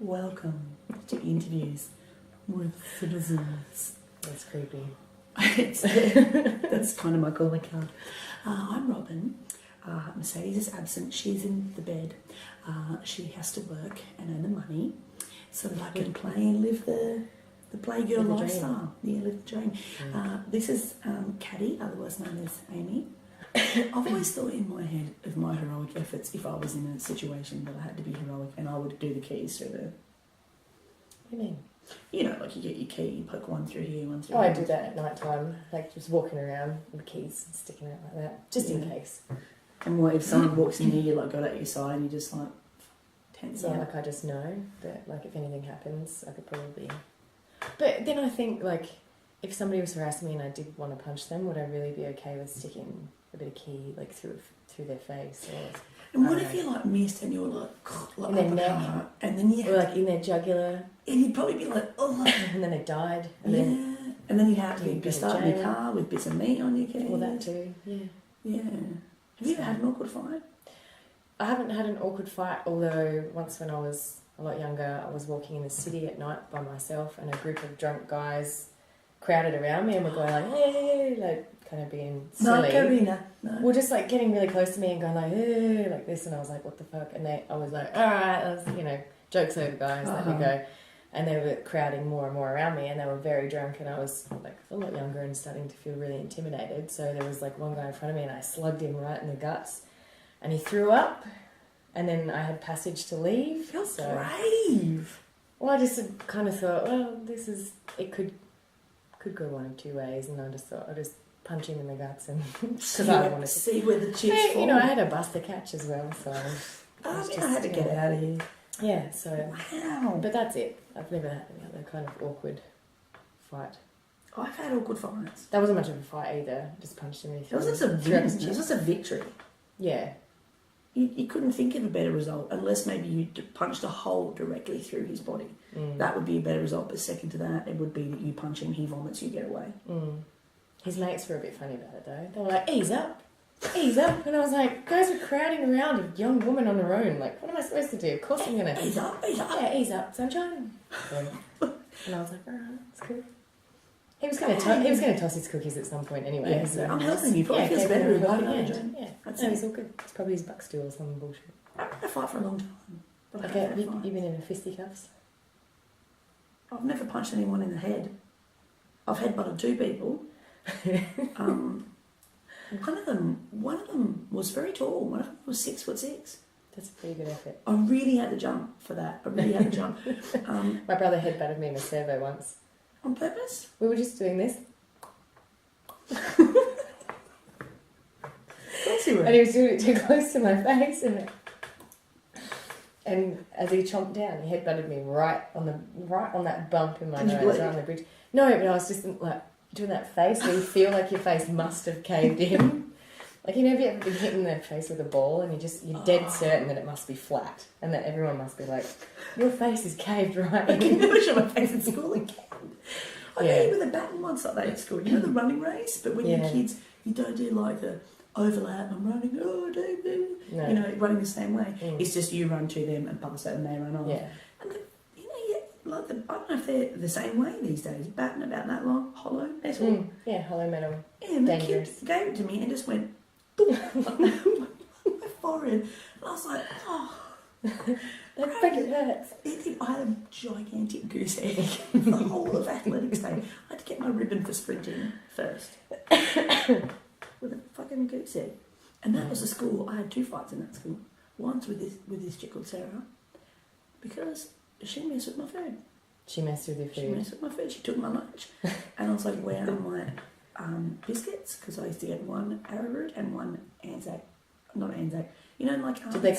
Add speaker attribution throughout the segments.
Speaker 1: Welcome to interviews with citizens.
Speaker 2: That's creepy.
Speaker 1: That's kind of my calling card. I'm Robin. Mercedes is absent. She's in the bed. She has to work and earn the money so that I can play and live the playgirl lifestyle. Yeah, live the dream. This is Caddy, otherwise known as Amy. I've always thought in my head of my heroic efforts if I was in a situation that I had to be heroic and I would do the keys through the...
Speaker 2: What do you mean?
Speaker 1: You know, like you get your key, you poke one through here, one through
Speaker 2: I
Speaker 1: here.
Speaker 2: do that at night time, like just walking around with keys sticking out like that, just in case.
Speaker 1: And what if someone walks in here, you like got at your side and you just like tense up?
Speaker 2: Yeah, like I just know that like if anything happens, I could probably... But then I think like if somebody was harassing me and I did want to punch them, would I really be okay with sticking a bit of key like through their face? Or,
Speaker 1: and what if you like missed and you're like
Speaker 2: in their neck,
Speaker 1: and then you
Speaker 2: or like in their jugular,
Speaker 1: and you'd probably be like, oh,
Speaker 2: and then they died, and
Speaker 1: then you'd have to be starting your car with bits of meat on your keys.
Speaker 2: Well, that too, yeah.
Speaker 1: Have you ever had an awkward fight?
Speaker 2: I haven't had an awkward fight, although once when I was a lot younger, I was walking in the city at night by myself and a group of drunk guys crowded around me and were going like, hey, like kind of being silly.
Speaker 1: No, Karina. No.
Speaker 2: Well, just like getting really close to me and going like, hey, like this, and I was like, what the fuck? And I was like, all right, jokes over guys, let me go. And they were crowding more and more around me and they were very drunk and I was like a lot younger and starting to feel really intimidated. So there was like one guy in front of me and I slugged him right in the guts and he threw up and then I had passage to leave.
Speaker 1: You're brave.
Speaker 2: Well, I just kind of thought, well, it could go one of two ways, and I just thought I'd just punch him in the guts and because I wanted to
Speaker 1: see where the chips fall.
Speaker 2: I had a buster catch as well, so
Speaker 1: I had to get out of here.
Speaker 2: Yeah, so
Speaker 1: wow.
Speaker 2: But that's it. I've never had any other kind of awkward fight.
Speaker 1: I've had awkward fights.
Speaker 2: That wasn't much of a fight either. Just punched him in the
Speaker 1: face. It was just a victory.
Speaker 2: Yeah.
Speaker 1: You couldn't think of a better result unless maybe you punched a hole directly through his body. That would be a better result. But second to that, it would be that you punch him, he vomits, you get away.
Speaker 2: His mates were a bit funny about it though. They were like, ease up. And I was like, guys are crowding around a young woman on her own. Like, what am I supposed to do? Of course I'm going to...
Speaker 1: Ease up.
Speaker 2: Yeah, ease up, sunshine. And I was like, all right, that's cool. He was going to toss his cookies at some point anyway.
Speaker 1: Yeah, so I'm helping you. Probably feels better about it.
Speaker 2: Yeah, that's it. It's all good. It's probably his buck stew or some bullshit.
Speaker 1: I've had a fight for a long time.
Speaker 2: Okay, you've been in fisticuffs?
Speaker 1: I've never punched anyone in the head. I've headbutted two people. One of them was very tall. One of them was 6'6".
Speaker 2: That's a pretty good effort.
Speaker 1: I really had to jump for that.
Speaker 2: My brother headbutted me in a servo once.
Speaker 1: On purpose?
Speaker 2: We were just doing this. And he was doing it too close to my face, and as he chomped down, he headbutted me right on that bump in my nose, right on the bridge. No, but I was just like doing that face where you feel like your face must have caved in. Like, you know, have you ever been hit in the face with a ball and you're dead certain that it must be flat and that everyone must be like, your face is caved right in.
Speaker 1: I can never show my face at school again. I got with a baton once like that at school. You know the running race? But when you're kids, you don't do like the overlap. I'm running, no. You know, running the same way. It's just you run to them and pass it and they run off.
Speaker 2: Yeah.
Speaker 1: And I don't know if they're the same way these days. Baton about that long, hollow metal.
Speaker 2: Yeah, hollow metal.
Speaker 1: Yeah, and the kid gave it to me and just went on my forehead. And I was like, oh.
Speaker 2: That fucking hurts.
Speaker 1: I had a gigantic goose egg the whole of athletics day. I had to get my ribbon for sprinting first. With a fucking goose egg. And that was a school. I had two fights in that school. One's with this chick called Sarah. Because she messed with my food.
Speaker 2: She messed with your food?
Speaker 1: She messed with my food. She took my lunch. And I was like, where are my biscuits? Because I used to get one arrowroot and one Anzac. Not Anzac. You know, like...
Speaker 2: Did they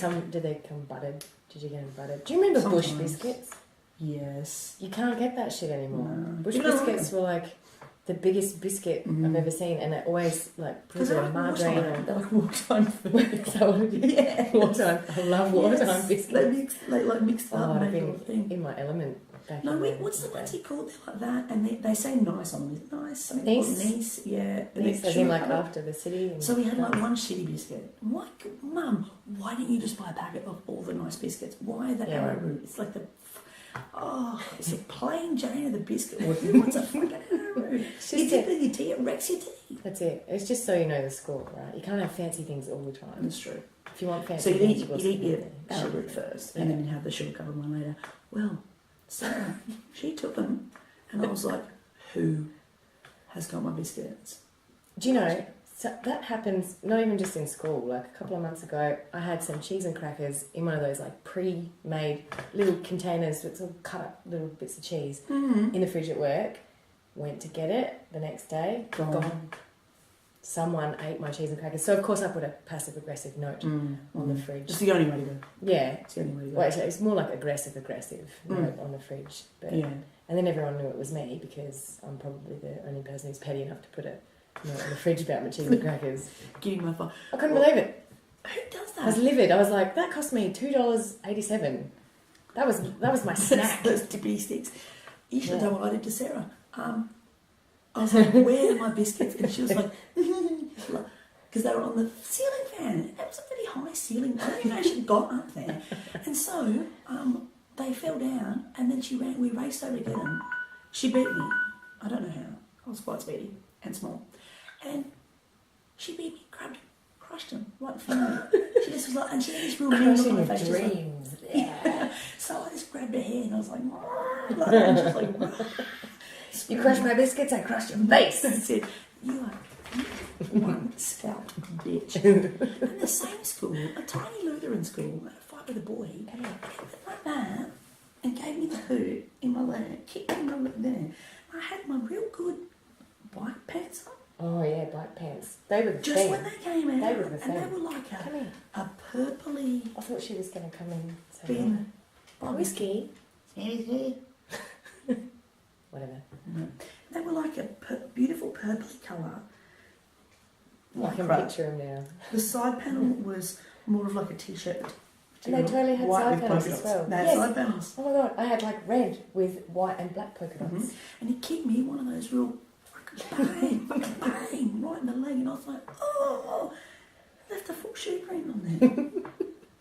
Speaker 2: come buttered? Did you get them buttered? Do you remember Bush biscuits?
Speaker 1: Yes.
Speaker 2: You can't get that shit anymore.
Speaker 1: No.
Speaker 2: Bush biscuits were like the biggest biscuit I've ever seen, and it always like put a margarine on.
Speaker 1: They're like wartime food.
Speaker 2: Yeah, wartime. I love wartime biscuits.
Speaker 1: They like mixed up.
Speaker 2: I've been in my element.
Speaker 1: What's the ones he called? They're like that, and they say nice on them. Is it nice? Something
Speaker 2: Nice.
Speaker 1: Called nice. Yeah.
Speaker 2: Nice, as in like after the city.
Speaker 1: So we had like one shitty biscuit. Mum, why didn't you just buy a packet of all the nice biscuits? Why the arrowroot? It's like Oh, it's a plain Jane of the biscuit. Or who wants a fucking arrowroot? You dip with your tea, it wrecks your tea.
Speaker 2: That's it. It's just so you know the score, right? You can't have fancy things all the time.
Speaker 1: That's true.
Speaker 2: If you want
Speaker 1: So
Speaker 2: fancy
Speaker 1: you
Speaker 2: things,
Speaker 1: eat your
Speaker 2: sugar.
Speaker 1: arrowroot first, and then you have the sugar-covered one later. Well, Sarah, she took them, and I was like, who has got my biscuits?
Speaker 2: Do you know, so that happens not even just in school. Like a couple of months ago, I had some cheese and crackers in one of those like pre-made little containers with all cut up little bits of cheese in the fridge at work. Went to get it the next day, gone. Someone ate my cheese and crackers. So of course I put a passive-aggressive note on the fridge.
Speaker 1: It's the only way to go.
Speaker 2: Yeah.
Speaker 1: It's the only way to go.
Speaker 2: Well, actually, it's more like aggressive note on the fridge. But,
Speaker 1: Yeah.
Speaker 2: And then everyone knew it was me because I'm probably the only person who's petty enough to put a note on the fridge about my cheese and crackers.
Speaker 1: Give me my phone.
Speaker 2: I couldn't believe it.
Speaker 1: Who does that?
Speaker 2: I was livid. I was like, that cost me $2.87. That was my snack.
Speaker 1: Those dippity sticks. You should have done what I did to Sarah. I was like, where are my biscuits? And she was like, because they were on the ceiling fan. It was a really high ceiling. I don't even know she got up there. And so they fell down, and then we raced over to get them. She beat me. I don't know how. I was quite speedy and small. And she beat me, crushed them right in front of me. She just was like, and she had this real mean look on her face.
Speaker 2: Dreams.
Speaker 1: Like, yeah. So I just grabbed her hair and I was like, and she was like,
Speaker 2: you crushed my biscuits, I crushed your face.
Speaker 1: I said, you are one scalp bitch. And the same school, a tiny Lutheran school, I had a fight with a boy, and he went like that and gave me the boot in my leg, kicked me in my leg there. I had my real good white pants on.
Speaker 2: Oh yeah, black pants. They were the
Speaker 1: just
Speaker 2: thing.
Speaker 1: when they came out,
Speaker 2: they were the
Speaker 1: and
Speaker 2: thing.
Speaker 1: they were like a purpley.
Speaker 2: I thought she was going to come in.
Speaker 1: Being
Speaker 2: whiskey.
Speaker 1: Whatever. They were like a beautiful purpley colour.
Speaker 2: I can picture them now.
Speaker 1: The side panel was more of like a t-shirt.
Speaker 2: And they totally had side panels as well.
Speaker 1: They had side panels.
Speaker 2: Oh my god, I had like red with white and black polka dots.
Speaker 1: And he kicked me one of those real fucking bang, right in the leg, and I was like, oh, left a full shoe print on there.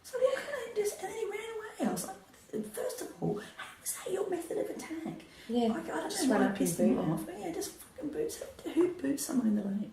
Speaker 1: So what can I do? And then he ran away. I was like, first of all, how is that your method of attack?
Speaker 2: Yeah,
Speaker 1: like, I don't
Speaker 2: just
Speaker 1: know
Speaker 2: run
Speaker 1: why I
Speaker 2: up
Speaker 1: pissed
Speaker 2: and
Speaker 1: him
Speaker 2: boot
Speaker 1: off. But yeah, just fucking boots. Who boots someone in the leg?